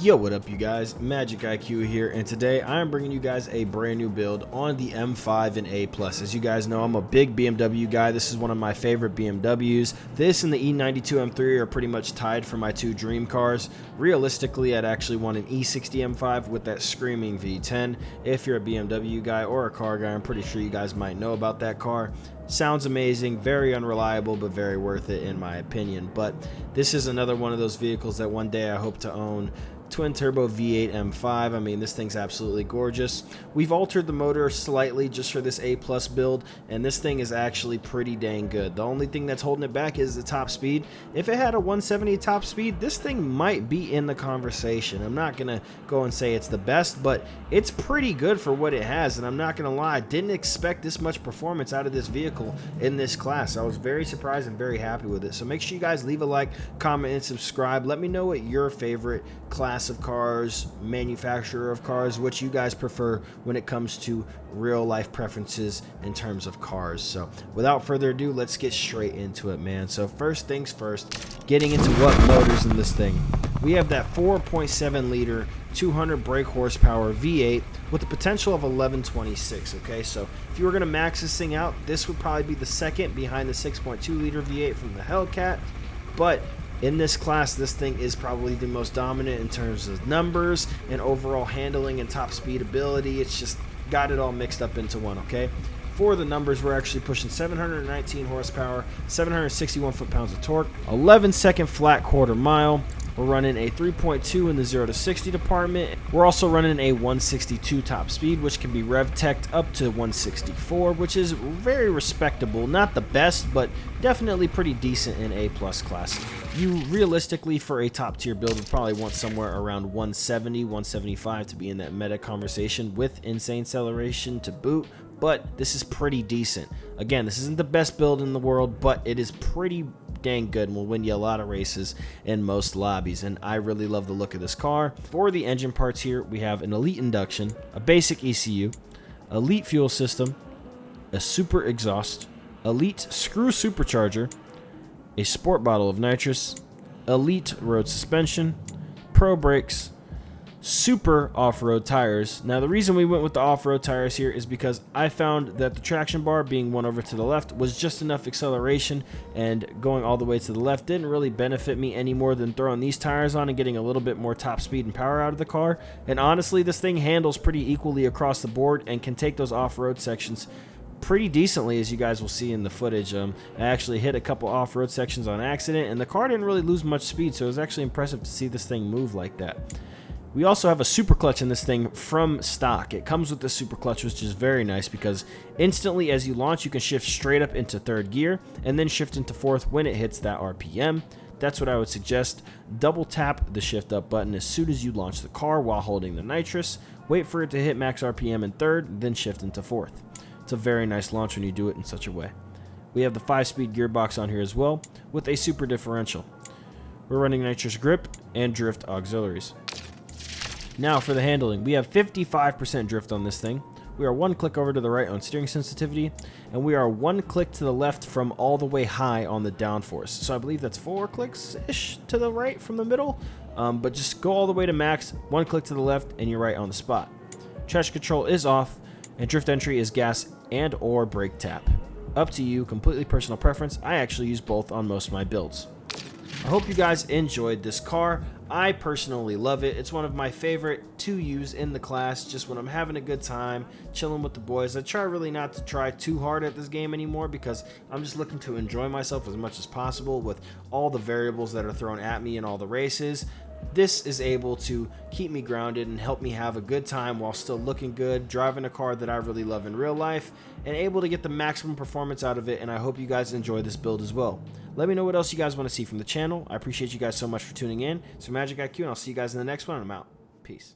Yo, what up you guys, Magic IQ here, and today I am bringing you guys a brand new build on the M5 and A+. As you guys know, I'm a big BMW guy. This is one of my favorite BMWs. This and the E92 M3 are pretty much tied for my two dream cars. Realistically, I'd actually want an E60 M5 with that screaming V10. If you're a BMW guy or a car guy, I'm pretty sure you guys might know about that car. Sounds amazing, very unreliable, but very worth it in my opinion. But this is another one of those vehicles that one day I hope to own. Twin turbo V8 M5. I mean, this thing's absolutely gorgeous. We've altered the motor slightly just for this A+ build, and this thing is actually pretty dang good. The only thing that's holding it back is the top speed. If it had a 170 top speed, this thing might be in the conversation. I'm not gonna go and say it's the best, but it's pretty good for what it has, and I'm not gonna lie, I didn't expect this much performance out of this vehicle in this class. I was very surprised and very happy with it. So make sure you guys leave a like, comment, and subscribe. Let me know what your favorite class of cars, manufacturer of cars, what you guys prefer when it comes to real life preferences in terms of cars. So without further ado, let's get straight into it, man. So first things first, getting into what motors in this thing. We have that 4.7 liter 200 brake horsepower V8 with the potential of 1126. Okay, so if you were going to max this thing out, this would probably be the second behind the 6.2 liter V8 from the Hellcat. But in this class, this thing is probably the most dominant in terms of numbers and overall handling and top speed ability. It's just got it all mixed up into one, okay? For the numbers, we're actually pushing 719 horsepower, 761 foot-pounds of torque, 11-second flat quarter mile. We're running a 3.2 in the 0 to 60 department. We're also running a 162 top speed, which can be rev teched up to 164, which is very respectable. Not the best, but definitely pretty decent in A+ class. You realistically, for a top tier build, would probably want somewhere around 170, 175 to be in that meta conversation with insane acceleration to boot. But this is pretty decent. Again, this isn't the best build in the world, but it is pretty dang good and will win you a lot of races in most lobbies, and I really love the look of this car. For the engine parts here, we have an elite induction, a basic ECU, elite fuel system, a super exhaust, elite screw supercharger, a sport bottle of nitrous, elite road suspension, pro brakes, super off-road tires. Now the reason we went with the off-road tires here is because I found that the traction bar being one over to the left was just enough acceleration, and going all the way to the left didn't really benefit me any more than throwing these tires on and getting a little bit more top speed and power out of the car. And honestly, this thing handles pretty equally across the board and can take those off-road sections pretty decently, as you guys will see in the footage. I actually hit a couple off-road sections on accident, and the car didn't really lose much speed, so it was actually impressive to see this thing move like that. We also have a super clutch in this thing from stock. It comes with the super clutch, which is very nice because instantly as you launch, you can shift straight up into third gear and then shift into fourth when it hits that RPM. That's what I would suggest. Double tap the shift up button as soon as you launch the car while holding the nitrous. Wait for it to hit max RPM in third, then shift into fourth. It's a very nice launch when you do it in such a way. We have the 5-speed gearbox on here as well with a super differential. We're running nitrous grip and drift auxiliaries. Now for the handling, we have 55% drift on this thing. We are one click over to the right on steering sensitivity, and we are one click to the left from all the way high on the downforce. So I believe that's 4 clicks-ish to the right from the middle, but just go all the way to max, one click to the left, and you're right on the spot. Traction control is off, and drift entry is gas and or brake tap. Up to you, completely personal preference. I actually use both on most of my builds. I hope you guys enjoyed this car. I personally love it. It's one of my favorite to use in the class, just when I'm having a good time, chilling with the boys. I try really not to try too hard at this game anymore because I'm just looking to enjoy myself as much as possible with all the variables that are thrown at me in all the races. This is able to keep me grounded and help me have a good time while still looking good, driving a car that I really love in real life, and able to get the maximum performance out of it, and I hope you guys enjoy this build as well. Let me know what else you guys want to see from the channel. I appreciate you guys so much for tuning in. So Magic IQ, and I'll see you guys in the next one, and I'm out. Peace.